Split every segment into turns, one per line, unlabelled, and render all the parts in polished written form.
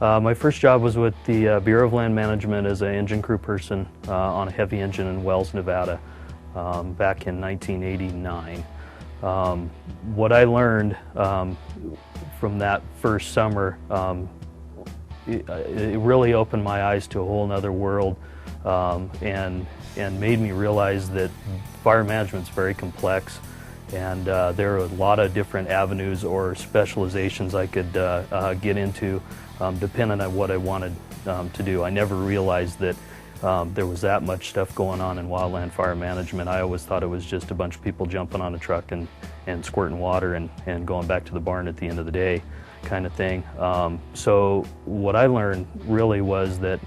My first job was with the Bureau of Land Management as an engine crew person on a heavy engine in Wells, Nevada, back in 1989. What I learned from that first summer, it really opened my eyes to a whole nother world and made me realize that fire management is very complex, and there are a lot of different avenues or specializations I could get into depending on what I wanted to do. I never realized that there was that much stuff going on in wildland fire management. I always thought it was just a bunch of people jumping on a truck and squirting water and going back to the barn at the end of the day kind of thing. So what I learned really was that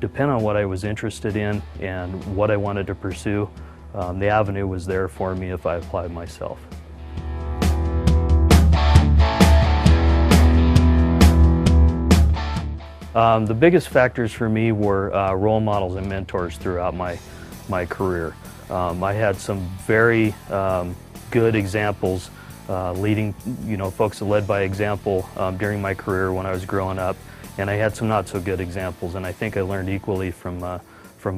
depending on what I was interested in and what I wanted to pursue, the avenue was there for me if I applied myself. The biggest factors for me were role models and mentors throughout my career. I had some very good examples leading, folks that led by example during my career when I was growing up, and I had some not so good examples, and I think I learned equally from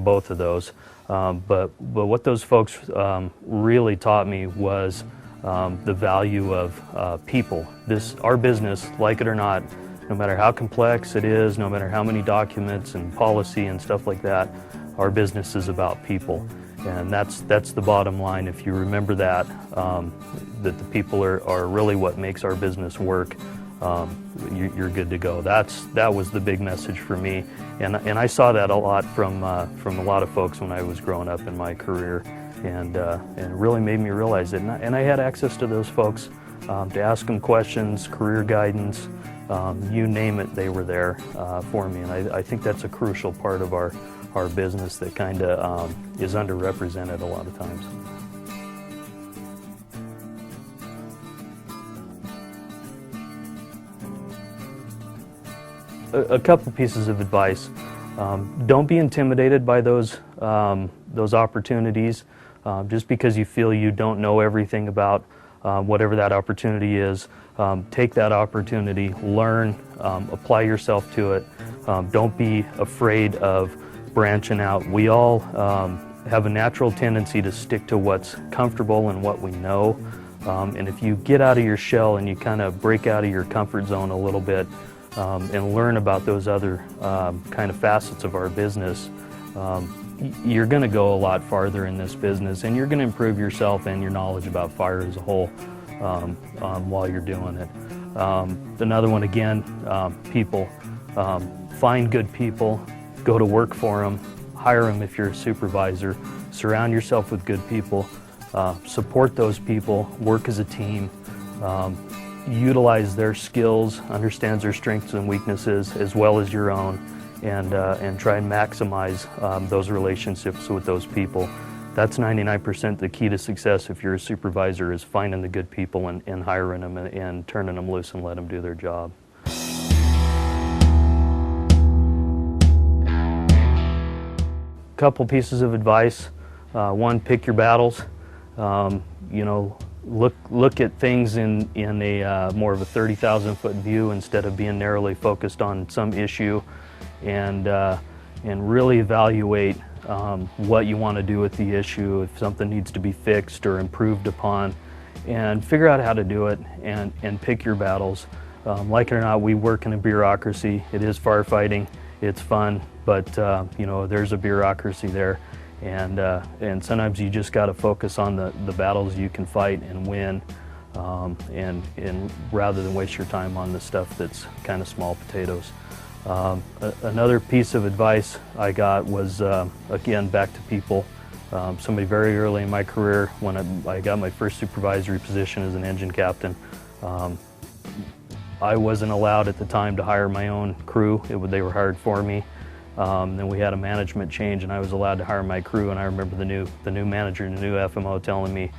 both of those. But what those folks really taught me was the value of people. Our business, like it or not, no matter how complex it is, no matter how many documents and policy and stuff like that, our business is about people. And that's the bottom line. If you remember that the people are really what makes our business work, you're good to go. That was the big message for me. And I saw that a lot from a lot of folks when I was growing up in my career, and it really made me realize it. And I had access to those folks to ask them questions, career guidance, you name it, they were there for me. And I think that's a crucial part of our business that kind of is underrepresented a lot of times. A couple pieces of advice. Don't be intimidated by those opportunities. Just because you feel you don't know everything about whatever that opportunity is, take that opportunity, learn, apply yourself to it. Don't be afraid of branching out. We all have a natural tendency to stick to what's comfortable and what we know. And if you get out of your shell and you kind of break out of your comfort zone a little bit and learn about those other kind of facets of our business, you're going to go a lot farther in this business, and you're going to improve yourself and your knowledge about fire as a whole while you're doing it. Another one, again, people. Find good people, go to work for them, hire them if you're a supervisor, surround yourself with good people, support those people, work as a team, utilize their skills, understand their strengths and weaknesses as well as your own, and try and maximize those relationships with those people. That's 99% the key to success if you're a supervisor, is finding the good people and hiring them and turning them loose and let them do their job. Couple pieces of advice. One, pick your battles. Look at things in a more of a 30,000-foot view instead of being narrowly focused on some issue, and really evaluate what you want to do with the issue, if something needs to be fixed or improved upon, and figure out how to do it and pick your battles. Like it or not, we work in a bureaucracy. It is firefighting. It's fun, but there's a bureaucracy there, and sometimes you just got to focus on the battles you can fight and win, and rather than waste your time on the stuff that's kind of small potatoes. Another piece of advice I got was, again, back to people. Somebody very early in my career, when I got my first supervisory position as an engine captain, I wasn't allowed at the time to hire my own crew. They were hired for me. Then we had a management change, and I was allowed to hire my crew. And I remember the new manager and the new FMO telling me,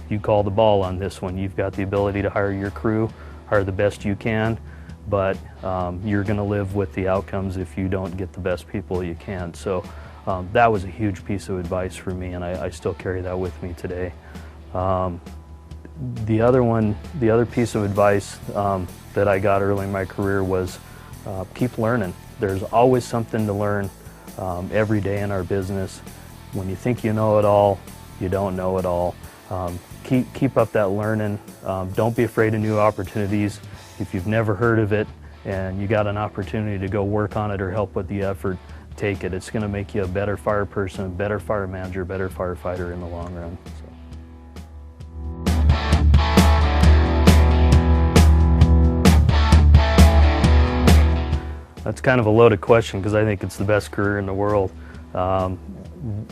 "You call the ball on this one. You've got the ability to hire your crew, hire the best you can, but you're going to live with the outcomes if you don't get the best people you can." So that was a huge piece of advice for me, and I still carry that with me today. The other piece of advice that I got early in my career was keep learning. There's always something to learn every day in our business. When you think you know it all, you don't know it all. Keep up that learning. Don't be afraid of new opportunities. If you've never heard of it and you got an opportunity to go work on it or help with the effort, take it. It's going to make you a better fire person, better fire manager, better firefighter in the long run. So. That's kind of a loaded question because I think it's the best career in the world.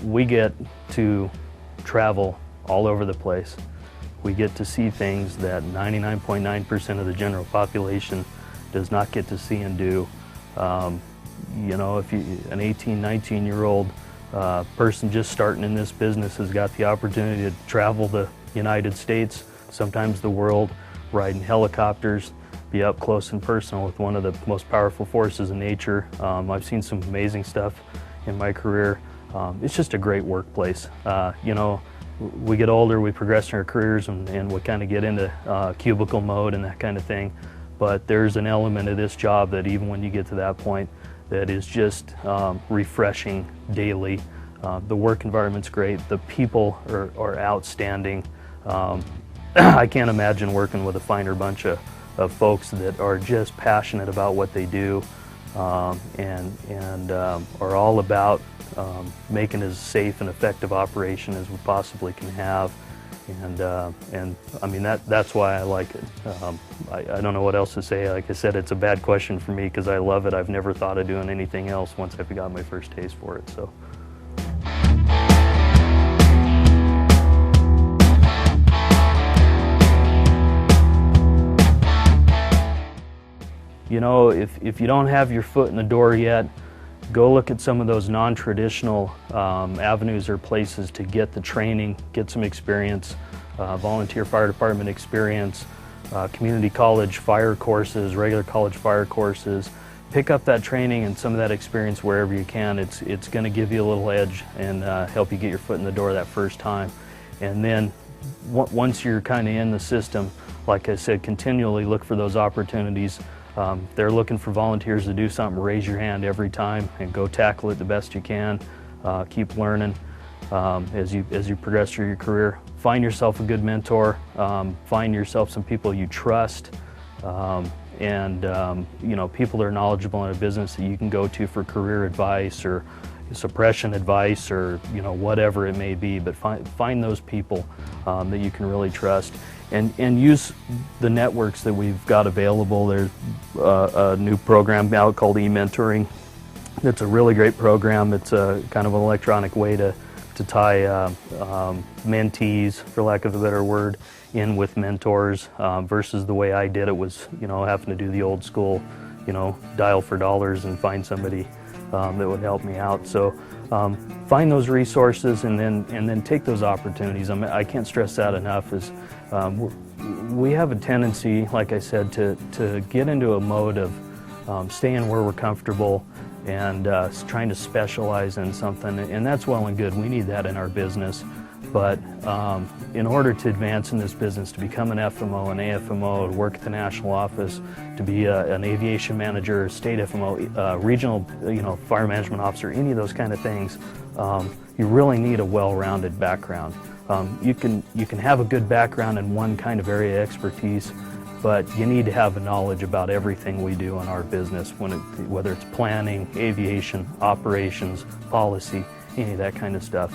We get to travel all over the place. We get to see things that 99.9% of the general population does not get to see and do. You know, if an 18, 19-year-old person just starting in this business has got the opportunity to travel the United States, sometimes the world, ride in helicopters, be up close and personal with one of the most powerful forces in nature. I've seen some amazing stuff in my career. It's just a great workplace. You know, we get older, we progress in our careers, and we kind of get into cubicle mode and that kind of thing. But there's an element of this job that even when you get to that point, that is just refreshing daily. The work environment's great. The people are outstanding. I can't imagine working with a finer bunch of folks that are just passionate about what they do and are all about making as safe and effective operation as we possibly can have. And I mean, that's why I like it. I don't know what else to say. Like I said, it's a bad question for me because I love it. I've never thought of doing anything else once I've got my first taste for it. So. You know, if you don't have your foot in the door yet, go look at some of those non-traditional avenues or places to get the training, get some experience, volunteer fire department experience, community college fire courses, regular college fire courses. Pick up that training and some of that experience wherever you can. It's going to give you a little edge and help you get your foot in the door that first time. And then once you're kind of in the system, like I said, continually look for those opportunities. They're looking for volunteers to do something. Raise your hand every time and go tackle it the best you can. Keep learning as you progress through your career. Find yourself a good mentor. Find yourself some people you trust, and you know, people that are knowledgeable in a business that you can go to for career advice or suppression advice or whatever it may be. But find those people that you can really trust. And use the networks that we've got available. There's a new program out called e-mentoring. It's a really great program. It's a kind of an electronic way to tie mentees, for lack of a better word, in with mentors versus the way I did it was, having to do the old school, dial for dollars and find somebody that would help me out. So find those resources and then take those opportunities. I can't stress that enough. We have a tendency, like I said, to get into a mode of staying where we're comfortable and trying to specialize in something, and that's well and good. We need that in our business. But in order to advance in this business, to become an FMO, an AFMO, to work at the national office, to be an aviation manager, state FMO, regional fire management officer, any of those kind of things, you really need a well-rounded background. You can have a good background in one kind of area of expertise, but you need to have a knowledge about everything we do in our business, whether it's planning, aviation, operations, policy, any of that kind of stuff.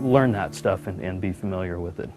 Learn that stuff and be familiar with it.